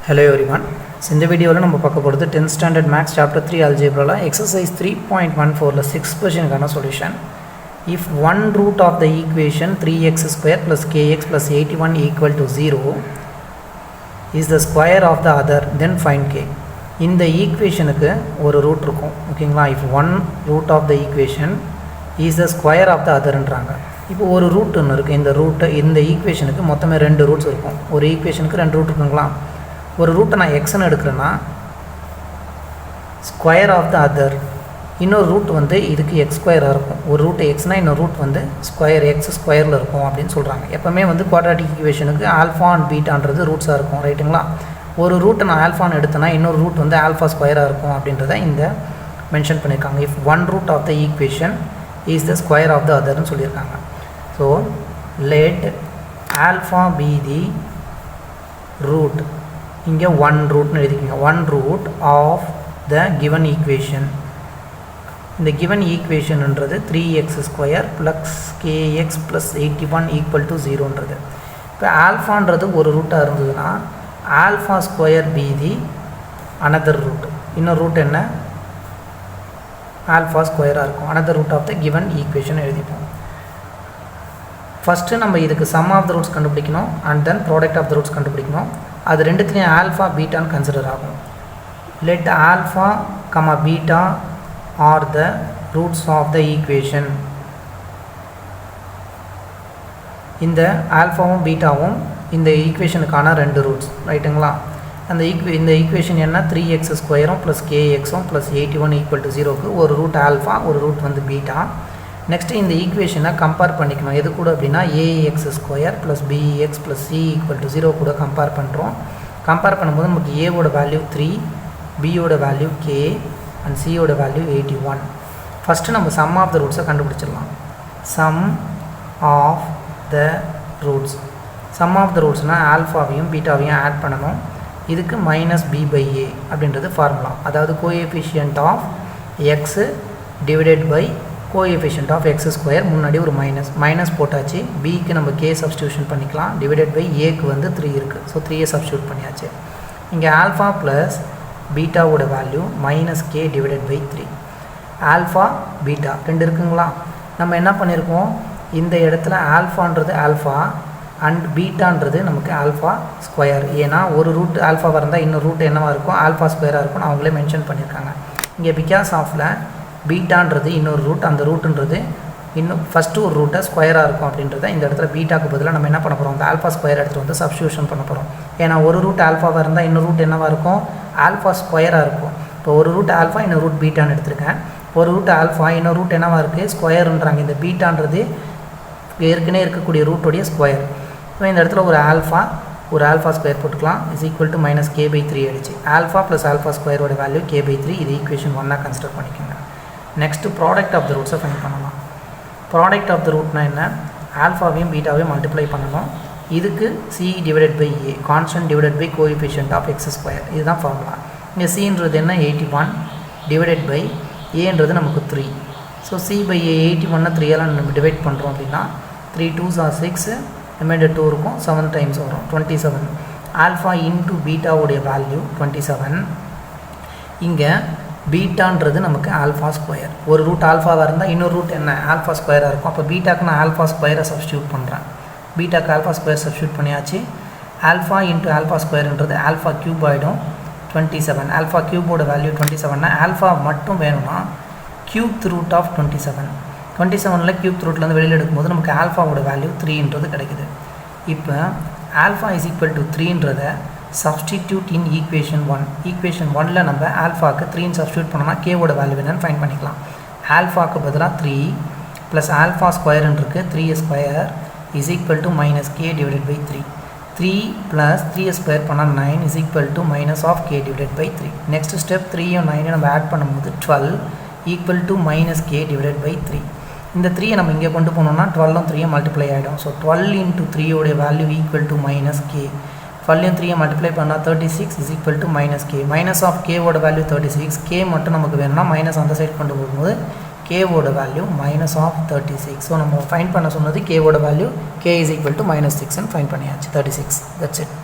Hello everyone. In this video, we will talk about 10th standard maths chapter 3 algebra exercise 3.14 6th question solution. If one root of the equation 3x square plus kx plus 81 equal to 0 is the square of the other, then find k. In the equation ஒரு root இருக்கும் ஓகேங்களா. If one root of the equation is the square of the other ன்றாங்க. இப்போ ஒரு root ஒன்று இருக்குது. இந்த route இந்த ஈக்குவேஷனுக்கு மொத்தமே ரெண்டு ரூட்ஸ் இருக்கும். ஒரு ஈக்குவேஷனுக்கு ரெண்டு ரூட் இருக்குங்களா. ஒரு ரூட்டை நான் எக்ஸ்ன்னு எடுக்கிறேன்னா ஸ்கொயர் ஆஃப் த அதர், இன்னொரு ரூட் வந்து இதுக்கு எக்ஸ் ஸ்கொயராக இருக்கும். ஒரு ரூட்டு எக்ஸ்னால் இன்னொரு ரூட் வந்து ஸ்கொயர் எக்ஸ் ஸ்கொயரில் இருக்கும் அப்படின்னு சொல்கிறாங்க. எப்போவுமே வந்து குவாட்ராட்டிக் ஈக்குவேஷனுக்கு ஆல்ஃபா அண்ட் பீட்டான்றது ரூட்ஸாக இருக்கும், ரைட்டுங்களா. ஒரு ரூட்டை நான் ஆல்ஃபான்னு எடுத்தேன்னா இன்னொரு ரூட் வந்து ஆல்ஃபா ஸ்கொயராக இருக்கும் அப்படின்றத இந்த மென்ஷன் பண்ணியிருக்காங்க. If one root of the equation is the square of the அதர்னு சொல்லியிருக்காங்க. So let alpha be the root, இங்கே ஒன் ரூட்னு எழுதிக்கிங்க. One root of the given equation. இந்த கிவன் ஈக்குவேஷன்ன்றது 3x square plus kx plus 81 equal to 0ன்றது. இப்போ ஆல்ஃபான்றது ஒரு ரூட்டாக இருந்ததுன்னா alpha square be the another root. இன்னொரு ரூட் என்ன, ஆல்ஃபா ஸ்கொயராக இருக்கும். Another root of the given equation எழுதிப்போம். ஃபஸ்ட்டு நம்ம இதுக்கு சம் ஆஃப் த ரூட்ஸ் கண்டுபிடிக்கணும் and then product of the roots கண்டுபிடிக்கணும். அது ரெண்டுத்துலேயும் ஆல்ஃபா பீட்டான்னு கன்சிடர் ஆகும். Let alpha comma beta are the roots of the equation. இந்த ஆல்ஃபாவும் பீட்டாவும் இந்த ஈக்குவேஷனுக்கான ரெண்டு ரூட்ஸ், ரைட்டுங்களா. இந்த ஈக்குவேஷன் என்ன, 3x ஸ்கொயரும் ப்ளஸ் kxம் ப்ளஸ் 81 ஈக்குவல் டு 0க்கு ஒரு ரூட் ஆல்ஃபா, ஒரு ரூட் வந்து பீட்டா. நெக்ஸ்ட்டு இந்த ஈக்குவேஷனை கம்பேர் பண்ணிக்கணும். எது கூட அப்படின்னா ax square plus bx plus c equal to 0 கூட கம்பேர் பண்ணுறோம். கம்பேர் பண்ணும்போது நமக்கு ஏவோட வேல்யூ 3, பியோட வேல்யூ k அண்ட் சியோட வேல்யூ 81. ஃபஸ்ட்டு நம்ம சம் ஆஃப் த ரூட்ஸை கண்டுபிடிச்சிடலாம். Sum of the roots. Sum of the ரூட்ஸ்னால் ஆல்ஃபாவையும் பீட்டாவையும் ஆட் பண்ணணும். இதுக்கு மைனஸ் b பை a அப்படின்றது ஃபார்முலா. அதாவது coefficient of x divided by coefficient of x square. முன்னாடி ஒரு மைனஸ் போட்டாச்சு. பிக்கு நம்ம கே சப்ஸ்டியூஷன் பண்ணிக்கலாம். டிவைடட் பை ஏக்கு வந்து 3 இருக்குது. ஸோ 3 சப்ஸ்டியூட் பண்ணியாச்சு. இங்கே ஆல்ஃபா ப்ளஸ் பீட்டாவோட value minus K divided by 3. Alpha beta ரெண்டு இருக்குங்களா. நம்ம என்ன பண்ணியிருக்கோம், இந்த இடத்துல ஆல்ஃபான்றது ஆல்ஃபா அண்ட் பீட்டான்றது நமக்கு ஆல்ஃபா ஸ்கொயர். ஏன்னா ஒரு ரூட் ஆல்ஃபாவாக இருந்தால் இன்னொரு ரூட் என்னவாக இருக்கும், ஆல்ஃபா ஸ்கொயராக இருக்கும்னு அவங்களே மென்ஷன் பண்ணியிருக்காங்க. இங்கே பிகாஸ் ஆஃபில் பீட்டான்றது இன்னொரு ரூட், அந்த ரூட்டுன்றது இன்னும் ஃபஸ்ட்டு ஒரு ரூட்டை ஸ்கொயராக இருக்கும் அப்படின்றத இந்த இடத்துல பீட்டாக்கு பதிலாக நம்ம என்ன பண்ண போகிறோம், அந்த ஆல்ஃபா ஸ்கொயர் எடுத்துகிட்டு வந்து சப்ஸ்டியூஷன் பண்ண போகிறோம். ஏன்னா ஒரு ரூட் ஆல்ஃபாவாக இருந்தால் இன்னொரு ரூட் என்னவாக இருக்கும், ஆல்ஃபா ஸ்கொயராக இருக்கும். இப்போ ஒரு ரூட் ஆல்ஃபா இன்னொரு ரூட் பீட்டான்னு எடுத்திருக்கேன். ஒரு ரூட் ஆல்ஃபா இன்னொரு ரூட் என்னவாக இருக்குது, ஸ்கொயருன்றாங்க. இந்த பீட்டான்றது ஏற்கனவே இருக்கக்கூடிய ரூட்டோடைய ஸ்கொயர். ஸோ இந்த இடத்துல ஒரு ஆல்ஃபா ஸ்கொயர் போட்டுக்கலாம். Is equal to minus k by 3 ஆகிடுச்சு. ஆல்ஃபா ப்ளஸ் ஆல்ஃபா ஸ்கொயரோட வேல்யூ கே பை 3. இது ஈக்குவேஷன் 1 கன்சிடர் பண்ணிக்கோங்க. நெக்ஸ்ட்டு ப்ராடக்ட் ஆஃப் த ரூட்ஸை ஃபைண்ட் பண்ணலாம். ப்ராடக்ட் ஆஃப் த ரூட்னா என்ன, ஆல்ஃபாவையும் பீட்டாவையும் மல்டிப்ளை பண்ணணும். இதுக்கு C divided by A, constant divided by coefficient of x square. இதுதான் ஃபார்முலா. இங்கே சின்றது என்ன, 81 டிவைடட் பை ஏன்றது நமக்கு 3. ஸோ சி பை ஏ 81 3 நம்ம டிவைட் பண்ணுறோம் அப்படின்னா 3 2s are 6, ரிமைண்டர் 2 இருக்கும். 7 டைம்ஸ் வரும், 27. ஆல்ஃபா இன்ட்டு பீட்டாவுடைய வேல்யூ 27. இங்கே பீட்டான்றது நமக்கு ஆல்ஃபா ஸ்கொயர். ஒரு ரூட் ஆல்ஃபாவாக இருந்தால் இன்னொரு ரூட் என்ன, ஆல்ஃபா ஸ்கொயராக இருக்கும். அப்போ பீட்டாக்கு நான் ஆல்ஃபா ஸ்கொயரை சப்ஸ்டியூட் பண்ணுறேன். பீட்டாக்கு ஆல்ஃபா ஸ்கொயர் சப்ஸ்டியூட் பண்ணியாச்சு. ஆல்ஃபா இன்ட்டு ஆல்ஃபா ஸ்கொயர்ன்றது ஆல்ஃபா க்யூப் ஆகிடும், 27. ஆல்ஃபா க்யூபோட வேல்யூ 27னா ஆல்ஃபா மட்டும் வேணும்னா க்யூப் ரூட் ஆஃப் 27. 27ல் க்யூப் ரூட்லேருந்து வெளியில் எடுக்கும்போது நமக்கு ஆல்ஃபாவோட வேல்யூ 3ன்றது கிடைக்குது. இப்போ ஆல்ஃபா இஸ் ஈக்குவல் டு 3ன்றதை சப்ஸ்டிடியூட் இன் ஈக்குவேஷன் 1. ஈக்குவேஷன் 1ல் நம்ம ஆல்ஃபாவுக்கு 3 சப்ஸ்டியூட் பண்ணோம்னா கேவோட வேல்யூ என்னன்னு ஃபைண்ட் பண்ணிக்கலாம். ஆல்ஃபாவுக்கு பதிலாக 3 ப்ளஸ் ஆல்ஃபா ஸ்கொயர்னு இருக்குது, 3 square is equal to minus K divided by 3. 3 plus 3 square பண்ணால் 9 is equal to minus of k divided by 3. Next step 3யும் 9 நம்ம ஆட் பண்ணும்போது 12 equal to minus K divided by 3. இந்த 3 நம்ம இங்கே கொண்டு போனோம்னா 12ம் 3 மல்டிப்ளை ஆகிடும். ஸோ 12 இன்ட்டு 3யோடைய value equal to minus k. 12யும் 3 மல்டிப்ளை பண்ணால் 36 is equal to minus K. Minus of கேவோட வேல்யூ 36. கே மட்டும் நமக்கு வேணும்னா மைனஸ் அந்த சைட் கொண்டு போகும்போது கேவோட வேல்யூ மைனஸ் ஆஃப் 36. ஸோ நம்ம ஃபைண்ட் பண்ண சொன்னது கேவோட value K is equal to -6 find பண்ணியாச்சு. 36. That's it.